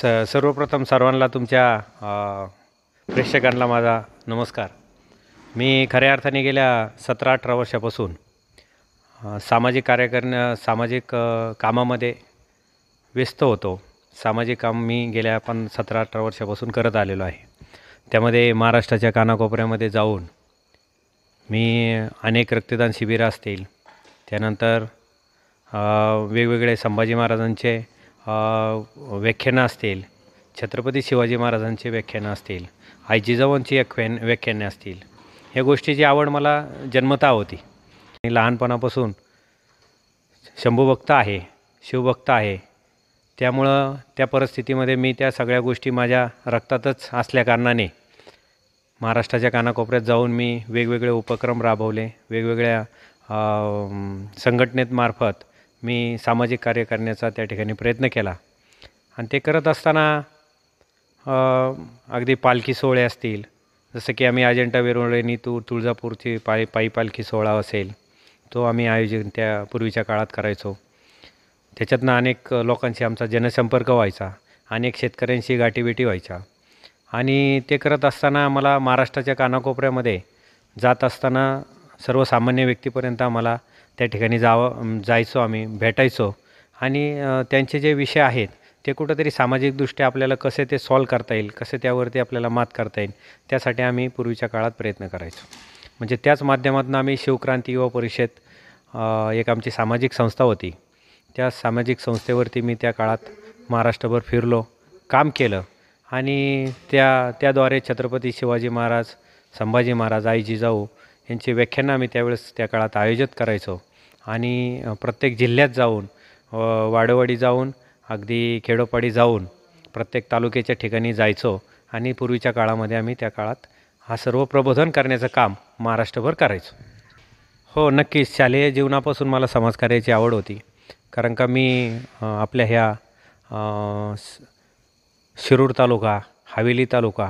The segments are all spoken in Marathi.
सर्वप्रथम सर्वांना तुमच्या प्रेक्षकांना माझा नमस्कार. मी खऱ्या अर्थाने गेल्या 17-18 वर्षापासून सामाजिक कामामध्ये व्यस्त होतो. सामाजिक काम मी गेल्या 17-18 वर्षापासून करत आलेलो आहे. त्यामध्ये महाराष्ट्राच्या कानाकोपऱ्यामध्ये जाऊन मी अनेक रक्तदान शिबिरं असतील, त्यानंतर वेगवेगळे संभाजी महाराजांचे व्याख्यानं असतील, छत्रपती शिवाजी महाराजांचे व्याख्यानं असतील, आई जिजाऊंची व्याख्याने असतील, ह्या गोष्टीची आवड मला जन्मतः होती. मी लहानपणापासून शंभूभक्त आहे, शिवभक्त आहे. त्यामुळं त्या परिस्थितीमध्ये मी त्या सगळ्या गोष्टी माझ्या रक्तातच असल्याकारणाने महाराष्ट्राच्या कानाकोपऱ्यात जाऊन मी वेगवेगळे उपक्रम राबवले. वेगवेगळ्या संघटनेमार्फत मी सामाजिक कार्य करण्याचा त्या ठिकाणी प्रयत्न केला. आणि ते करत असताना अगदी पालखी सोहळे असतील, जसं की आम्ही अजिंठा वेरूळलेणी तुळजापूरची पायी पालखी सोहळा असेल, तो आम्ही आयोजन त्या पूर्वीच्या काळात करायचो. त्याच्यातनं अनेक लोकांशी आमचा जनसंपर्क व्हायचा, अनेक शेतकऱ्यांशी गाठीभेटी व्हायच्या. आणि ते करत असताना आम्हाला महाराष्ट्राच्या कानाकोपऱ्यामध्ये जात असताना सर्वसामान्य व्यक्तीपर्यंत आम्हाला त्या ठिकाणी जायचो, आम्ही भेटायचो. आणि त्यांचे जे विषय आहेत ते कुठंतरी सामाजिकदृष्ट्या आपल्याला कसे ते सॉल्व करता येईल, कसे त्यावरती आपल्याला मात करता येईल, त्यासाठी आम्ही पूर्वीच्या काळात प्रयत्न करायचो. म्हणजे त्याच माध्यमातून आम्ही शिवक्रांती युवा परिषद एक आमची सामाजिक संस्था होती. त्या सामाजिक संस्थेवरती मी त्या काळात महाराष्ट्रभर फिरलो, काम केलं. आणि त्याद्वारे छत्रपती शिवाजी महाराज, संभाजी महाराज, आई जिजाऊ यांची व्याख्यानं आम्ही त्यावेळेस त्या काळात आयोजित करायचो. आणि प्रत्येक जिल्ह्यात जाऊन, वाडोवाडी जाऊन, अगदी खेडोपाडी जाऊन प्रत्येक तालुक्याच्या ठिकाणी जायचो. आणि पूर्वीच्या काळामध्ये आम्ही त्या काळात हा सर्व प्रबोधन करण्याचं काम महाराष्ट्रभर करायचो. हो, नक्कीच शालेय जीवनापासून मला समाजकार्याची आवड होती. कारण का मी आपल्या ह्या शिरूर तालुका, हवेली तालुका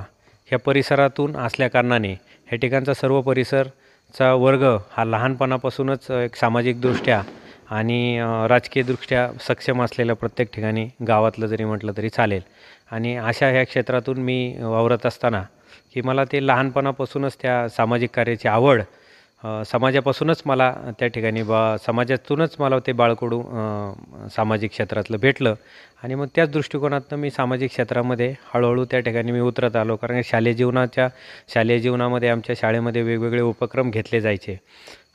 ह्या परिसरातून असल्याकारणाने ह्या ठिकाणचा सर्व परिसरचा वर्ग हा लहानपणापासूनच एक सामाजिकदृष्ट्या आणि राजकीयदृष्ट्या सक्षम असलेल्या प्रत्येक ठिकाणी, गावातलं जरी म्हटलं तरी चालेल. आणि अशा ह्या क्षेत्रातून मी वावरत असताना की मला ते लहानपणापासूनच त्या सामाजिक कार्याची आवड, समाजापासूनच मला त्या ठिकाणी समाजातूनच मला ते बाळकडू सामाजिक क्षेत्रातलं भेटलं. आणि मग त्याच दृष्टिकोनातून मी सामाजिक क्षेत्रामध्ये हळूहळू त्या ठिकाणी मी उतरत आलो. कारण शालेय जीवनामध्ये आमच्या शाळेमध्ये वेगवेगळे उपक्रम घेतले जायचे.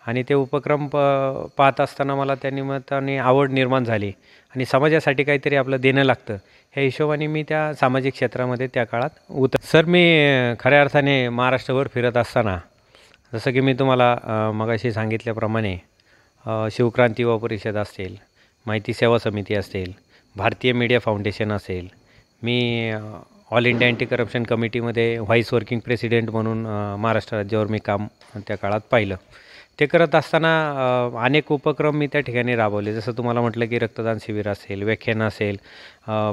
आणि ते उपक्रम पाहत असताना मला त्या निमित्ताने आवड निर्माण झाली. आणि समाजासाठी काहीतरी आपलं देणं लागतं, ह्या हिशोबाने मी त्या सामाजिक क्षेत्रामध्ये त्या काळात सर, मी खऱ्या अर्थाने महाराष्ट्रभर फिरत असताना, जसं की मी तुम्हाला मगाशी सांगितल्याप्रमाणे शिवक्रांती युवा परिषद असेल, माहिती सेवा समिती असेल, भारतीय मीडिया फाउंडेशन असेल, मी ऑल इंडिया अँटी करप्शन कमिटीमध्ये व्हाईस वर्किंग प्रेसिडेंट म्हणून महाराष्ट्र राज्यावर मी काम त्या काळात पाहिलं. ते करत असताना अनेक उपक्रम मी त्या ठिकाणी राबवले. जसं तुम्हाला म्हटलं की रक्तदान शिबिर असेल, व्याख्यानं असेल,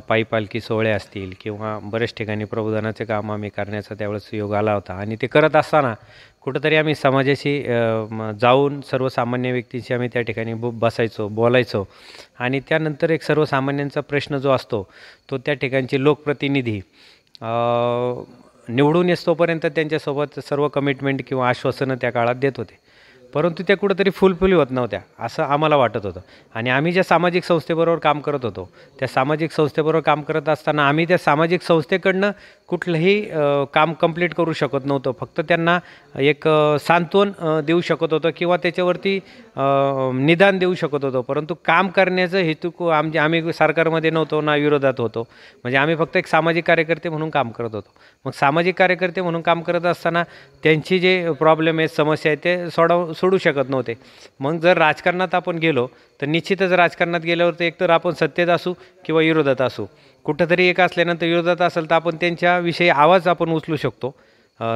पायी पालखी सोहळे असतील, किंवा बऱ्याच ठिकाणी प्रबोधनाचे काम आम्ही करण्याचा त्यावेळेस योग आला होता. आणि ते करत असताना कुठंतरी आम्ही समाजाशी जाऊन सर्वसामान्य व्यक्तींशी आम्ही त्या ठिकाणी बसायचो, बोलायचो. आणि त्यानंतर एक सर्वसामान्यांचा प्रश्न जो असतो तो त्या ठिकाणचे लोकप्रतिनिधी निवडून येतोपर्यंत त्यांच्यासोबत सर्व कमिटमेंट किंवा आश्वासनं त्या काळात देत होते, परंतु त्या कुठंतरी फुलफिल होत नव्हत्या असं आम्हाला वाटत होतं. आणि आम्ही ज्या सामाजिक संस्थेबरोबर काम करत होतो, त्या सामाजिक संस्थेबरोबर काम करत असताना आम्ही त्या सामाजिक संस्थेकडनं कुठलंही काम कंप्लीट करू शकत नव्हतो. फक्त त्यांना एक सांत्वन देऊ शकत होतं किंवा त्याच्यावरती निदान देऊ शकत होतो. परंतु काम करण्याचं हेतू आम्ही सरकारमध्ये नव्हतो ना विरोधात होतो. म्हणजे आम्ही फक्त एक सामाजिक कार्यकर्ते म्हणून काम करत होतो. मग सामाजिक कार्यकर्ते म्हणून काम करत असताना त्यांची जे प्रॉब्लेम आहेत, समस्या आहेत, ते सोडू शकत नव्हते. मग जर राजकारणात आपण गेलो तर निश्चितच राजकारणात गेल्यावर तर एकतर आपण सत्तेत असू किंवा विरोधात असू. कुठंतरी एक असल्यानंतर विरोधात असेल तर आपण त्यांच्याविषयी आवाज आपण उचलू शकतो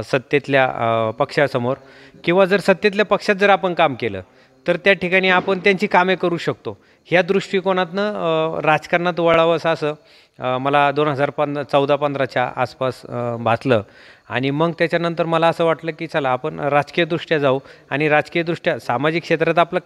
सत्तेतल्या पक्षासमोर. किंवा जर सत्तेतल्या पक्षात जर आपण काम केलं तर त्या ठिकाणी आपण त्यांची कामे करू शकतो. ह्या दृष्टिकोनातनं राजकारणात वळावं असं मला 2014-15च्या आसपास भासलं. आणि मग त्याच्यानंतर मला असं वाटलं की चला आपण राजकीयदृष्ट्या जाऊ. आणि राजकीयदृष्ट्या सामाजिक क्षेत्रात आपलं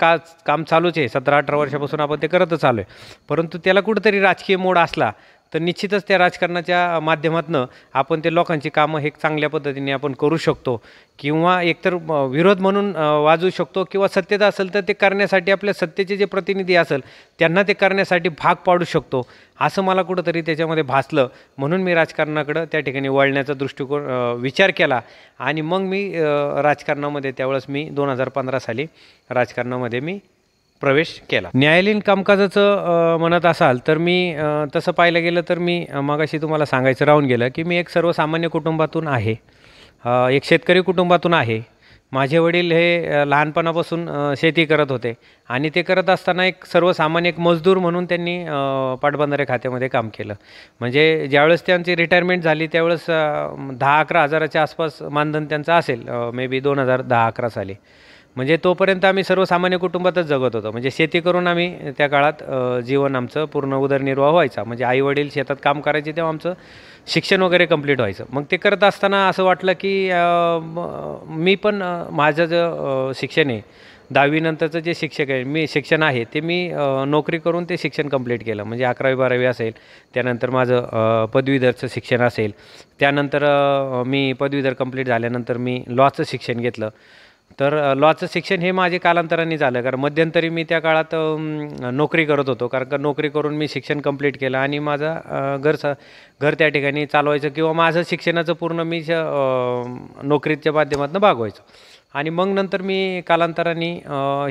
काम चालूच आहे, 17-18 वर्षापासून आपण ते करतच आलो आहे. परंतु त्याला कुठंतरी राजकीय मोड असला तर निश्चितच त्या राजकारणाच्या माध्यमातून आपण ते लोकांची कामं हे चांगल्या पद्धतीने आपण करू शकतो किंवा एकतर विरोध म्हणून वाजवू शकतो किंवा सत्यता असेल तर ते करण्यासाठी आपल्या सत्तेचे जे प्रतिनिधी असेल त्यांना ते करण्यासाठी भाग पाडू शकतो, असं मला कुठंतरी त्याच्यामध्ये भासलं. म्हणून मी राजकारणाकडं त्या ठिकाणी वळण्याचा दृष्टिकोन विचार केला आणि मग मी राजकारणामध्ये त्यावेळेस मी 2015 साली राजकारणामध्ये मी प्रवेश केला. न्यायालयीन कामकाजाचं म्हणत असाल तर मी तसं पाहायला गेलं तर मी मगाशी तुम्हाला सांगायचं राहून गेलं की मी एक सर्वसामान्य कुटुंबातून आहे, एक शेतकरी कुटुंबातून आहे. माझे वडील हे लहानपणापासून शेती करत होते आणि ते करत असताना एक सर्वसामान्य एक मजदूर म्हणून त्यांनी पाटबंधारे खात्यामध्ये काम केलं. म्हणजे ज्यावेळेस त्यांची रिटायरमेंट झाली त्यावेळेस 10-11 हजाराच्या आसपास मानधन त्यांचं असेल, मे बी 2010-11 साली. म्हणजे तोपर्यंत आम्ही सर्वसामान्य कुटुंबातच जगत होतो. म्हणजे शेती करून आम्ही त्या काळात जीवन आमचं पूर्ण उदरनिर्वाह व्हायचा. म्हणजे आईवडील शेतात काम करायचे तेव्हा आमचं शिक्षण वगैरे कंप्लीट व्हायचं. मग ते करत असताना असं वाटलं की मी पण माझं जे शिक्षण आहे 10वी नंतरचं जे शिक्षण आहे ते मी नोकरी करून ते शिक्षण कंप्लीट केलं. म्हणजे 11वी-12वी असेल, त्यानंतर माझं पदवीधरचं शिक्षण असेल, त्यानंतर मी पदवीधर कंप्लीट झाल्यानंतर मी लॉचं शिक्षण घेतलं. तर लॉचं शिक्षण हे माझे कालांतराने झालं, कारण मध्यंतरी मी त्या काळात नोकरी करत होतो. कारण का नोकरी करून मी शिक्षण कंप्लीट केलं आणि माझा घर त्या ठिकाणी चालवायचं किंवा माझं शिक्षणाचं पूर्ण मी नोकरीच्या माध्यमातून भागवायचो. आणि मग नंतर मी कालांतराने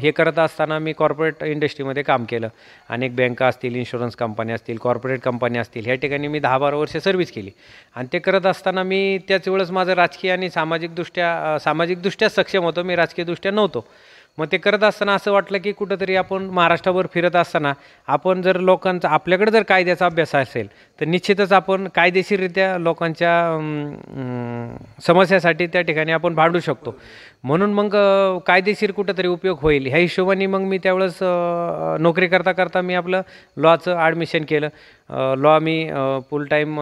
हे करत असताना मी कॉर्पोरेट इंडस्ट्रीमध्ये काम केलं. अनेक बँका असतील, इन्शुरन्स कंपन्या असतील, कॉर्पोरेट कंपन्या असतील, ह्या ठिकाणी मी 10-12 वर्ष सर्व्हिस केली. आणि ते करत असताना मी त्याच वेळेस माझं राजकीय आणि सामाजिकदृष्ट्या सक्षम होतो, मी राजकीयदृष्ट्या नव्हतो. मग ते करत असताना असं वाटलं की कुठंतरी आपण महाराष्ट्रावर फिरत असताना आपण जर लोकांचा आपल्याकडे जर कायद्याचा अभ्यास असेल तर निश्चितच आपण कायदेशीररित्या लोकांच्या समस्यासाठी त्या ठिकाणी आपण भांडू शकतो. म्हणून मग कायदेशीर कुठंतरी उपयोग होईल ह्या हिशोबाने मग मी त्यावेळेस नोकरी करता करता मी आपलं लॉचं ॲडमिशन केलं. लॉ मी फुल टाईम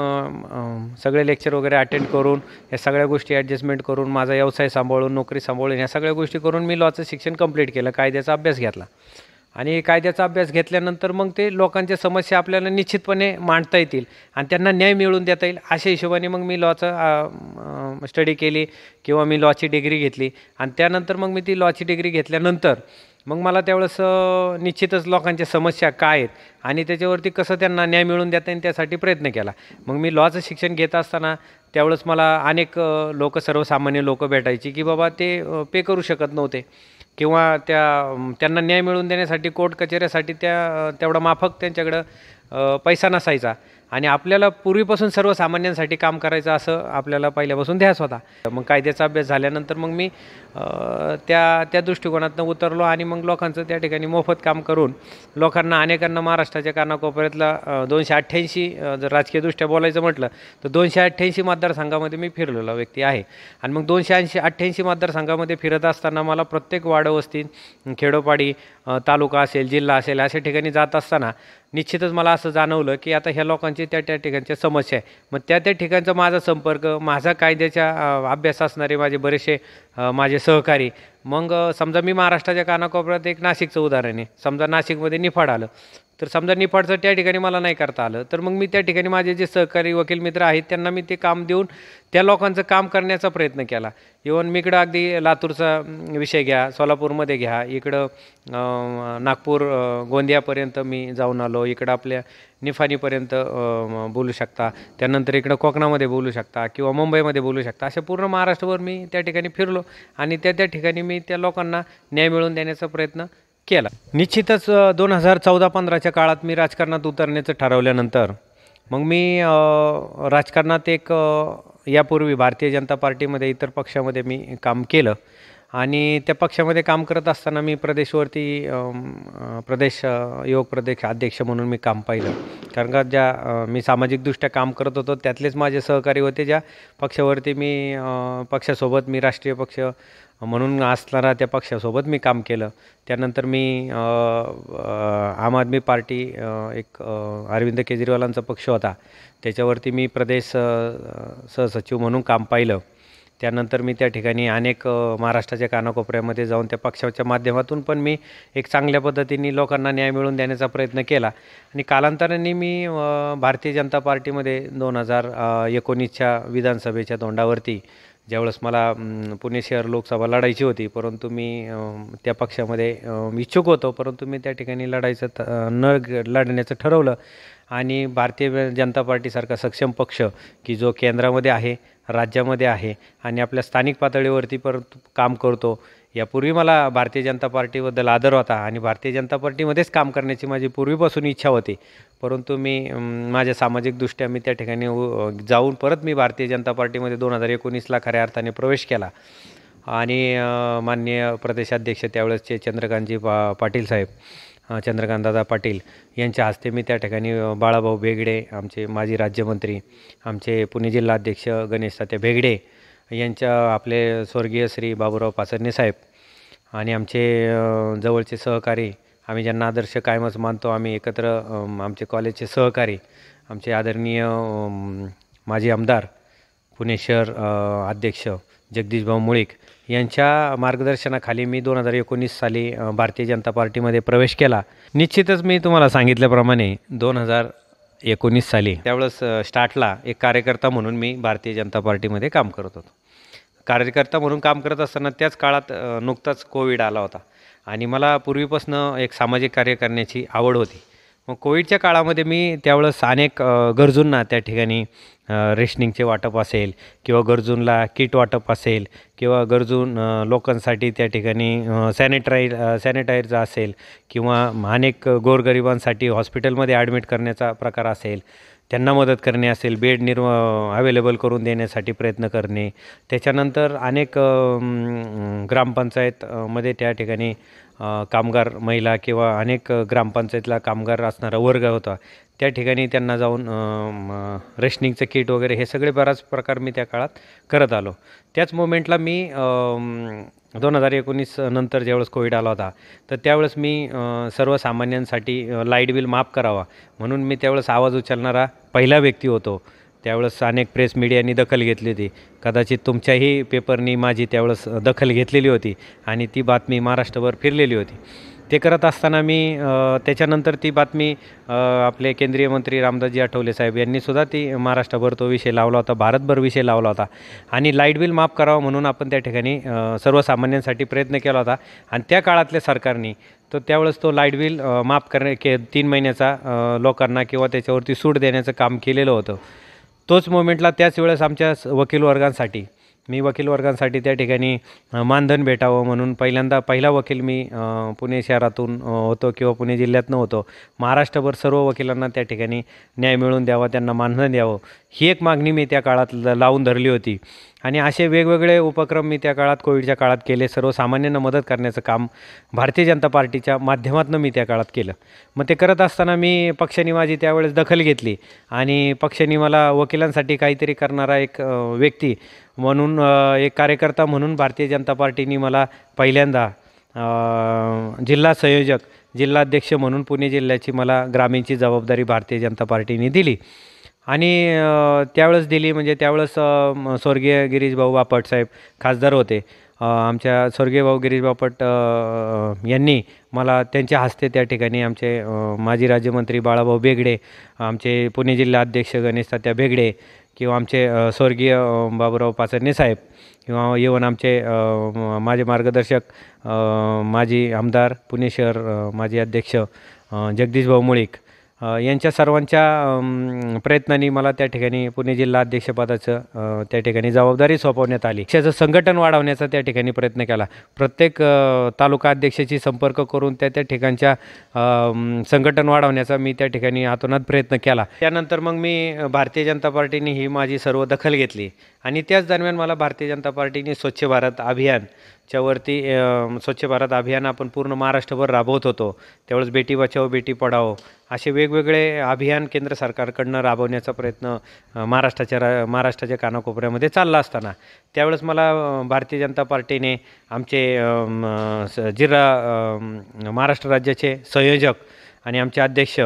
सगळे लेक्चर वगैरे अटेंड करून या सगळ्या गोष्टी ॲडजस्टमेंट करून माझा व्यवसाय सांभाळून नोकरी सांभाळून ह्या सगळ्या गोष्टी करून मी लॉचं शिक्षण कंप्लीट केलं, कायद्याचा अभ्यास घेतला. आणि कायद्याचा अभ्यास घेतल्यानंतर मग ते लोकांच्या समस्या आपल्याला निश्चितपणे मांडता येतील आणि त्यांना न्याय मिळवून देता येईल अशा हिशोबाने मग मी लॉचं स्टडी केली किंवा मी लॉची डिग्री घेतली. आणि त्यानंतर मग मी ती लॉची डिग्री घेतल्यानंतर मग मला त्यावेळेस निश्चितच लोकांच्या समस्या काय आहेत आणि त्याच्यावरती कसं त्यांना न्याय मिळवून देता येईल त्यासाठी प्रयत्न केला. मग मी लॉचं शिक्षण घेत असताना त्यावेळेस मला अनेक सर्वसामान्य लोक भेटायची की बाबा ते पे करू शकत नव्हते किंवा त्यांना न्याय मिळवून देण्यासाठी कोर्ट कचेऱ्यासाठी तेवढा माफक त्यांच्याकडं पैसा नसायचा. आणि आपल्याला पूर्वीपासून सर्वसामान्यांसाठी काम करायचं असं आपल्याला पहिल्यापासून ध्यास होता. मग कायद्याचा अभ्यास झाल्यानंतर मग मी त्या दृष्टिकोनातून उतरलो आणि मग लोकांचं त्या ठिकाणी मोफत काम करून लोकांना अनेकांना महाराष्ट्राच्या कानाकोपऱ्यातला 288 जर राजकीयदृष्ट्या बोलायचं म्हटलं तर 288 मतदारसंघामध्ये मी फिरलेला व्यक्ती आहे. आणि मग 288 मतदारसंघामध्ये फिरत असताना मला प्रत्येक वाडवस्ती, खेडोपाडी, तालुका असेल, जिल्हा असेल अशा ठिकाणी जात असताना निश्चितच मला असं जाणवलं की आता ह्या लोकांची त्या ठिकाणच्या समस्या आहे. मग त्या ठिकाणचा माझा संपर्क, माझा कायद्याच्या अभ्यास असणारे माझे बरेचसे माझे सहकारी. मग समजा मी महाराष्ट्राच्या कानाकोपऱ्यात एक नाशिकचं उदाहरण आहे, समजा नाशिकमध्ये निफाड आलं तर समजा निफाडचं त्या ठिकाणी मला नाही करता आलं तर मग मी त्या ठिकाणी माझे जे सहकारी वकील मित्र आहेत त्यांना मी ते काम देऊन त्या लोकांचं काम करण्याचा प्रयत्न केला. इवन मी इकडं अगदी लातूरचा विषय घ्या, सोलापूरमध्ये घ्या, इकडं नागपूर गोंदियापर्यंत मी जाऊन आलो, इकडं आपल्या निफाणीपर्यंत बोलू शकता, त्यानंतर इकडं कोकणामध्ये बोलू शकता किंवा मुंबईमध्ये बोलू शकता. अशा पूर्ण महाराष्ट्रावर मी त्या ठिकाणी फिरलो आणि त्या ठिकाणी मी त्या लोकांना न्याय मिळवून देण्याचा प्रयत्न केला. निश्चितच 2014-15च्या काळात मी राजकारणात उतरण्याचं ठरवल्यानंतर मग मी राजकारणात यापूर्वी भारतीय जनता पार्टीमध्ये इतर पक्षामध्ये मी काम केलं आणि त्या पक्षामध्ये काम करत असताना मी प्रदेश युवक प्रदेश अध्यक्ष म्हणून मी काम पाहिलं. कारण का मी सामाजिकदृष्ट्या काम करत होतो त्यातलेच माझे सहकारी होते ज्या पक्षावरती पक्षासोबत मी राष्ट्रीय पक्ष म्हणून असणारा त्या पक्षासोबत मी काम केलं. त्यानंतर मी आम आदमी पार्टी एक अरविंद केजरीवालांचा पक्ष होता त्याच्यावरती मी प्रदेश सहसचिव म्हणून काम पाहिलं. त्यानंतर मी त्या ठिकाणी अनेक महाराष्ट्राच्या कानाकोपऱ्यामध्ये जाऊन त्या पक्षाच्या माध्यमातून पण मी एक चांगल्या पद्धतीने लोकांना न्याय मिळवून देण्याचा प्रयत्न केला आणि कालांतराने मी भारतीय जनता पार्टीमध्ये 2019च्या विधानसभेच्या तोंडावरती ज्यावेळेस मला पुणे शहर लोकसभा लढायची होती, परंतु मी त्या पक्षामध्ये इच्छुक होतो, परंतु मी त्या ठिकाणी लढण्याचं ठरवलं आणि भारतीय जनता पार्टीसारखा सक्षम पक्ष की जो केंद्रामध्ये आहे, राज्यामध्ये आहे आणि आपल्या स्थानिक पातळीवरती काम करतो. यापूर्वी मला भारतीय जनता पार्टीबद्दल आदर होता आणि भारतीय जनता पार्टीमध्येच काम करण्याची माझी पूर्वीपासून इच्छा होती, परंतु मी माझ्या सामाजिकदृष्ट्या मी त्या ठिकाणी जाऊन परत मी भारतीय जनता पार्टीमध्ये 2019ला खऱ्या अर्थाने प्रवेश केला आणि माननीय प्रदेशाध्यक्ष त्यावेळेसचे पाटील साहेब, चंद्रकांतदादा पाटील यांच्या हस्ते मी त्या ठिकाणी बाळाभाऊ बेगडे, आमचे माजी राज्यमंत्री, आमचे पुणे जिल्हाध्यक्ष गणेश तात्या बेगडे यांच्या, आपले स्वर्गीय श्री बाबूराव पाचरणे साहेब आणि आमचे जवळचे सहकारी, आम्ही ज्यांना आदर्श कायमच मानतो, आम्ही एकत्र आमचे कॉलेजचे सहकारी, आमचे आदरणीय माजी आमदार पुणे शहर अध्यक्ष जगदीशभाऊ मुळीक यांच्या मार्गदर्शनाखाली मी 2019 साली भारतीय जनता पार्टीमध्ये प्रवेश केला. निश्चितच मी तुम्हाला सांगितल्याप्रमाणे 2019 साली त्यावेळेस स्टार्टला एक कार्यकर्ता म्हणून मी भारतीय जनता पार्टीमध्ये काम करत होतो. कार्यकर्ता म्हणून काम करत असताना त्याच काळात नुकताच कोविड आला होता आणि मला पूर्वीपासून एक सामाजिक कार्य करण्याची आवड होती. मग कोविडच्या काळामध्ये मी त्यावेळेस अनेक गरजूंना त्या ठिकाणी रेशनिंगचे वाटप असेल किंवा गरजूंना किट वाटप असेल किंवा गरजून लोकांसाठी त्या ठिकाणी सॅनिटायझर असेल किंवा अनेक गोरगरिबांसाठी हॉस्पिटलमध्ये ॲडमिट करण्याचा प्रकार असेल, त्यांना मदत करणे असेल, बेड अवेलेबल करून देण्यासाठी प्रयत्न करणे. त्याच्यानंतर अनेक ग्रामपंचायतमध्ये त्या ठिकाणी कामगार महिला किंवा अनेक ग्रामपंचायतला कामगार असणारा वर्ग होता, त्या ठिकाणी त्यांना जाऊन रेशनिंगचं किट वगैरे हे सगळे बराच प्रकार मी त्या काळात करत आलो. त्याच मोमेंटला मी 2019 नंतर ज्यावेळेस कोविड आला होता तर त्यावेळेस मी सर्वसामान्यांसाठी लाईट बिल माफ करावा म्हणून मी त्यावेळेस आवाज उचलणारा पहिला व्यक्ती होतो. त्यावेळेस अनेक प्रेस मीडियानी दखल घेतली होती, कदाचित तुमच्याही पेपरनी माझी त्यावेळेस दखल घेतलेली होती आणि ती बातमी महाराष्ट्रभर फिरलेली होती. ते करत असताना मी त्याच्यानंतर ती बातमी आपले केंद्रीय मंत्री रामदासजी आठवले साहेब यांनीसुद्धा ती महाराष्ट्रभर तो विषय लावला होता, भारतभर विषय लावला होता आणि लाईट बिल माफ करावं म्हणून आपण त्या ठिकाणी सर्वसामान्यांसाठी प्रयत्न केला होता आणि त्या काळातल्या सरकारने तर त्यावेळेस तो लाईट बिल माफ 3 महिन्याचा लोकांना किंवा त्याच्यावरती सूट देण्याचं काम केलेलं होतं. तोच मोमेंटला त्याच वेळेस आमच्या वकील वर्गांसाठी त्या ठिकाणी मानधन भेटावं म्हणून पहिला वकील मी पुणे शहरातून होतो किंवा पुणे जिल्ह्यातनं होतो. महाराष्ट्रभर सर्व वकिलांना त्या ठिकाणी न्याय मिळवून द्यावा, त्यांना मानधन द्यावं ही एक मागणी मी त्या काळात लावून धरली होती आणि असे वेगवेगळे उपक्रम मी त्या काळात कोविडच्या काळात केले. सर्वसामान्यांना मदत करण्याचं काम भारतीय जनता पार्टीच्या माध्यमातून मी त्या काळात केलं. मग ते करत असताना मी पक्षाने माझी त्यावेळेस दखल घेतली आणि पक्षाने मला वकिलांसाठी काहीतरी करणारा एक व्यक्ती म्हणून, एक कार्यकर्ता म्हणून भारतीय जनता पार्टीने मला पहिल्यांदा जिल्हा संयोजक, जिल्हाध्यक्ष म्हणून पुणे जिल्ह्याची मला ग्रामीणची जबाबदारी भारतीय जनता पार्टीने दिली आणि त्यावेळेस दिली म्हणजे त्यावेळेस स्वर्गीय गिरीशभाऊ बापट साहेब खासदार होते. आमच्या स्वर्गीय भाऊ गिरीश बापट यांनी मला त्यांच्या हस्ते त्या ठिकाणी आमचे माजी राज्यमंत्री बाळाभाऊ बेगडे, आमचे पुणे जिल्हा अध्यक्ष गणेश तात्या बेगडे किंवा आमचे स्वर्गीय बाबूराव पाचरणे साहेब किंवा येऊन आमचे माझे मार्गदर्शक माजी आमदार पुणे शहर माजी अध्यक्ष जगदीशभाऊ मुळीक यांच्या सर्वांच्या प्रयत्नांनी मला त्या ठिकाणी पुणे जिल्हा अध्यक्षपदाचं त्या ठिकाणी जबाबदारी सोपवण्यात आली. पक्षाचं संघटन वाढवण्याचा त्या ठिकाणी प्रयत्न केला. प्रत्येक तालुका अध्यक्षाशी संपर्क करून त्या ठिकाणच्या संघटन वाढवण्याचा मी त्या ठिकाणी हातोनात प्रयत्न केला. त्यानंतर मग मी भारतीय जनता पार्टीने ही माझी सर्व दखल घेतली आणि त्याच दरम्यान मला भारतीय जनता पार्टीने स्वच्छ भारत अभियानच्यावरती स्वच्छ भारत अभियान आपण पूर्ण महाराष्ट्रभर राबवत होतो. त्यावेळेस बेटी बचाओ बेटी पढाओ असे वेगवेगळे अभियान केंद्र सरकारकडनं राबवण्याचा प्रयत्न महाराष्ट्राच्या कानाकोपऱ्यामध्ये चालला असताना त्यावेळेस मला भारतीय जनता पार्टीने आमचे महाराष्ट्र राज्याचे संयोजक आणि आमचे अध्यक्ष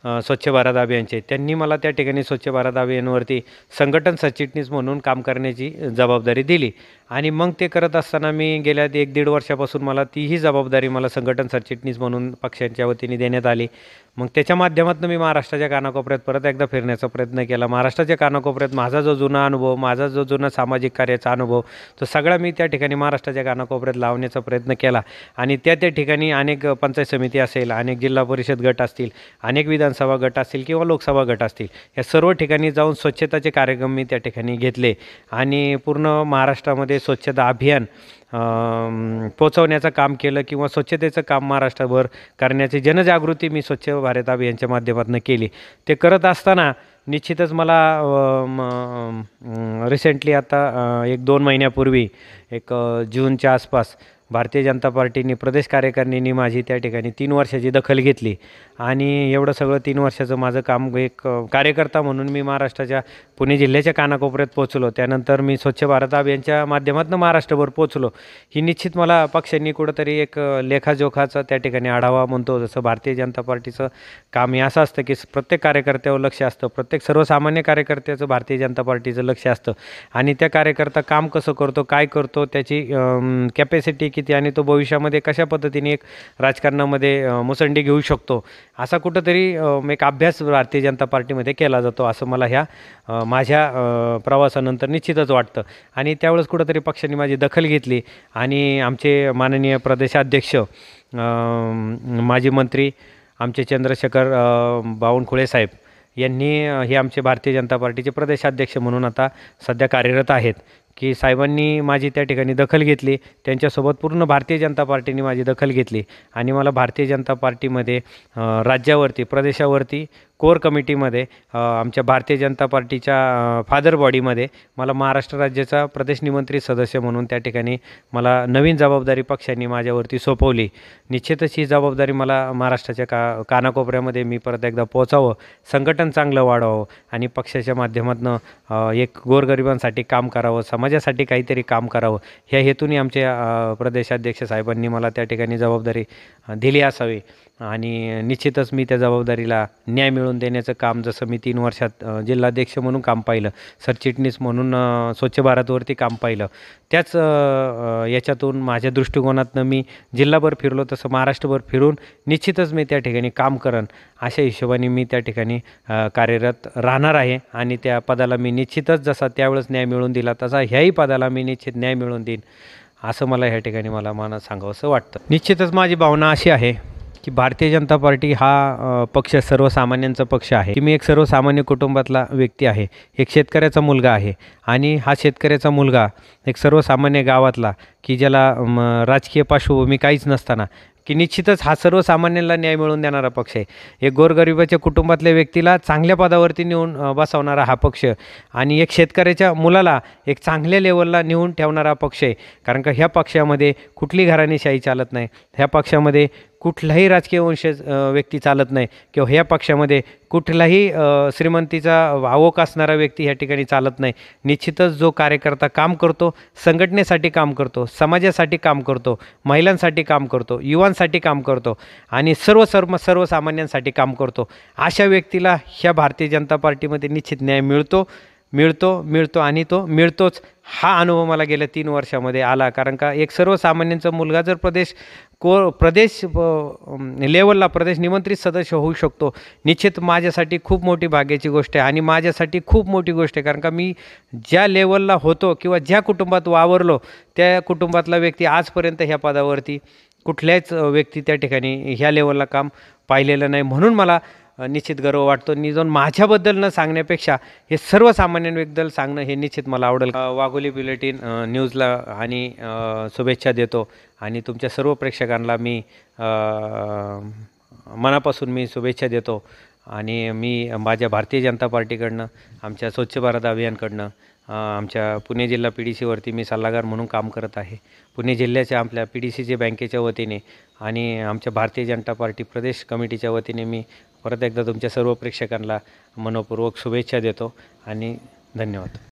स्वच्छ भारत अभियानचे, त्यांनी मला त्या ठिकाणी स्वच्छ भारत अभियानवरती संघटन सरचिटणीस म्हणून काम करण्याची जबाबदारी दिली. आणि मग ते करत असताना मी गेल्या 1-1.5 वर्षापासून मला तीही जबाबदारी मला संघटन सरचिटणीस म्हणून पक्षांच्या वतीने देण्यात आली. मग त्याच्या माध्यमातून मी महाराष्ट्राच्या कानाकोपऱ्यात परत एकदा फिरण्याचा प्रयत्न केला. महाराष्ट्राच्या कानाकोपऱ्यात माझा जो जुना अनुभव, माझा जो जुना सामाजिक कार्याचा अनुभव, तो सगळा मी त्या ठिकाणी महाराष्ट्राच्या कानाकोपऱ्यात लावण्याचा प्रयत्न केला. आणि त्या ठिकाणी अनेक पंचायत समिती असेल, अनेक जिल्हा परिषद गट असतील, अनेक विधानसभा गट असतील किंवा लोकसभा गट असतील, या सर्व ठिकाणी जाऊन स्वच्छताचे कार्यक्रम मी त्या ठिकाणी घेतले. आणि पूर्ण महाराष्ट्रामध्ये स्वच्छता अभियान पोचवण्याचं काम केलं किंवा स्वच्छतेचं काम महाराष्ट्रभर करण्याची जनजागृती मी स्वच्छ भारत अभियानच्या माध्यमातून केली. ते करत असताना निश्चितच मला रिसेंटली आता 1-2 महिन्यापूर्वी जूनच्या आसपास भारतीय जनता पार्टीने प्रदेश कार्यकारिणीने माझी त्या ठिकाणी 3 वर्षाची दखल घेतली. आणि एवढं सगळं 3 वर्षाचं माझं काम एक कार्यकर्ता म्हणून मी महाराष्ट्राच्या पुणे जिल्ह्याच्या कानाकोपऱ्यात पोचलो. त्यानंतर मी स्वच्छ भारत अभियानच्या माध्यमातून महाराष्ट्रभर पोचलो. ही निश्चित मला पक्षांनी कुठंतरी एक लेखाजोखाचा त्या ठिकाणी आढावा म्हणतो. जसं भारतीय जनता पार्टीचं काम हे असं असतं की प्रत्येक कार्यकर्त्यावर लक्ष असतं, प्रत्येक सर्वसामान्य कार्यकर्त्याचं भारतीय जनता पार्टीचं लक्ष असतं. आणि त्या कार्यकर्ता काम कसं करतो, काय करतो, त्याची कॅपॅसिटी किती आणि तो भविष्यामध्ये कशा पद्धतीने एक राजकारणामध्ये मुसंडी घेऊ शकतो, असा कुठंतरी एक अभ्यास भारतीय जनता पार्टीमध्ये केला जातो, असं मला ह्या माझ्या प्रवासानंतर निश्चितच वाटतं. आणि त्यावेळेस कुठंतरी पक्षांनी माझी दखल घेतली आणि आमचे माननीय प्रदेशाध्यक्ष, माजी मंत्री आमचे चंद्रशेखर बावनकुळे साहेब यांनी हे आमचे भारतीय जनता पार्टीचे प्रदेशाध्यक्ष म्हणून आता सध्या कार्यरत आहेत, की साहेबांनी माझी त्या ठिकाणी दखल घेतली. त्यांच्यासोबत पूर्ण भारतीय जनता पार्टीने माझी दखल घेतली आणि मला भारतीय जनता पार्टीमध्ये राज्यावरती, प्रदेशावरती, कोर कमिटीमध्ये, आमच्या भारतीय जनता पार्टीच्या फादर बॉडीमध्ये मला महाराष्ट्र राज्याचा प्रदेश निमंत्रित सदस्य म्हणून त्या ठिकाणी मला नवीन जबाबदारी पक्षांनी माझ्यावरती सोपवली. निश्चितच ही जबाबदारी मला महाराष्ट्राच्या कानाकोपऱ्यामध्ये मी परत एकदा पोहोचावं, संघटन चांगलं वाढवावं आणि पक्षाच्या माध्यमातून एक गोरगरिबांसाठी काम करावं, समाजासाठी काहीतरी काम करावं, ह्या हेतूने आमच्या प्रदेशाध्यक्ष साहेबांनी मला त्या ठिकाणी जबाबदारी दिली असावी. आणि निश्चितच मी त्या जबाबदारीला न्याय मिळवून देण्याचं काम, जसं मी 3 वर्षात जिल्हाध्यक्ष म्हणून काम पाहिलं, सरचिटणीस म्हणून स्वच्छ भारतवरती काम पाहिलं, त्याच याच्यातून माझ्या दृष्टिकोनातनं मी जिल्हाभर फिरलो, तसं महाराष्ट्रभर फिरून निश्चितच मी त्या ठिकाणी काम करेन, अशा हिशोबाने मी त्या ठिकाणी कार्यरत राहणार आहे. आणि त्या पदाला मी निश्चितच जसा त्यावेळेस न्याय मिळवून दिला तसा ह्याही पदाला मी निश्चित न्याय मिळवून देईन, असं मला ह्या ठिकाणी मला सांगावंसं वाटतं. निश्चितच माझी भावना अशी आहे की भारतीय जनता पार्टी हा पक्ष सर्वसामान्यांचा पक्ष आहे, की मी एक सर्वसामान्य कुटुंबातला व्यक्ती आहे, एक शेतकऱ्याचा मुलगा आहे. आणि हा शेतकऱ्याचा मुलगा एक सर्वसामान्य गावातला, की ज्याला राजकीय पार्श्वभूमी काहीच नसताना, की निश्चितच हा सर्वसामान्यांना न्याय मिळवून देणारा पक्ष आहे. एक गोरगरिबाच्या कुटुंबातल्या व्यक्तीला चांगल्या पदावरती नेऊन बसवणारा हा पक्ष आणि एक शेतकऱ्याच्या मुलाला एक चांगल्या लेवलला नेऊन ठेवणारा पक्ष आहे. कारण का ह्या पक्षामध्ये कुठली घराणेशाही चालत नाही, ह्या पक्षामध्ये कुठलाही राजकीय वंशज व्यक्ती चालत नाही, किंवा ह्या पक्षामध्ये कुठलाही श्रीमंतीचा आवक असणारा व्यक्ती ह्या ठिकाणी चालत नाही. निश्चितच जो कार्यकर्ता काम करतो, संघटनेसाठी काम करतो, समाजासाठी काम करतो, महिलांसाठी काम करतो, युवांसाठी काम करतो आणि सर्वसामान्यांसाठी काम करतो, अशा व्यक्तीला ह्या भारतीय जनता पार्टीमध्ये निश्चित न्याय मिळतो आणि तो मिळतोच. हा अनुभव मला गेल्या 3 वर्षामध्ये आला. कारण का एक सर्वसामान्यांचा मुलगा जर प्रदेश लेवलला प्रदेश निमंत्रित सदस्य होऊ शकतो, निश्चित माझ्यासाठी खूप मोठी भाग्याची गोष्ट आहे आणि माझ्यासाठी खूप मोठी गोष्ट आहे. कारण का मी ज्या लेवलला होतो किंवा ज्या कुटुंबात वावरलो, त्या कुटुंबातला व्यक्ती आजपर्यंत ह्या पदावरती कुठल्याच व्यक्ती त्या ठिकाणी ह्या लेवलला काम पाहिलेलं नाही. म्हणून मला निश्चित गर्व वाटतो. जाऊन माझ्याबद्दल न सांगण्यापेक्षा हे सर्वसामान्यांबद्दल सांगणं हे निश्चित मला आवडेल. वाघोली बुलेटिन न्यूजला आणि शुभेच्छा देतो आणि तुमच्या सर्व प्रेक्षकांना मी मनापासून मी शुभेच्छा देतो. आणि मी माझ्या भारतीय जनता पार्टीकडनं, आमच्या स्वच्छ भारत अभियानकडनं, आमच्या पुणे जिल्हा PDCवरती मी सल्लागार म्हणून काम करत आहे. पुणे जिल्ह्याच्या आपल्या PDCच्या बँकेच्या वतीने आणि आमच्या भारतीय जनता पार्टी प्रदेश कमिटीच्या वतीने मी परत एकदा तुमच्या सर्व प्रेक्षकांना मनपूर्वक शुभेच्छा देतो आणि धन्यवाद.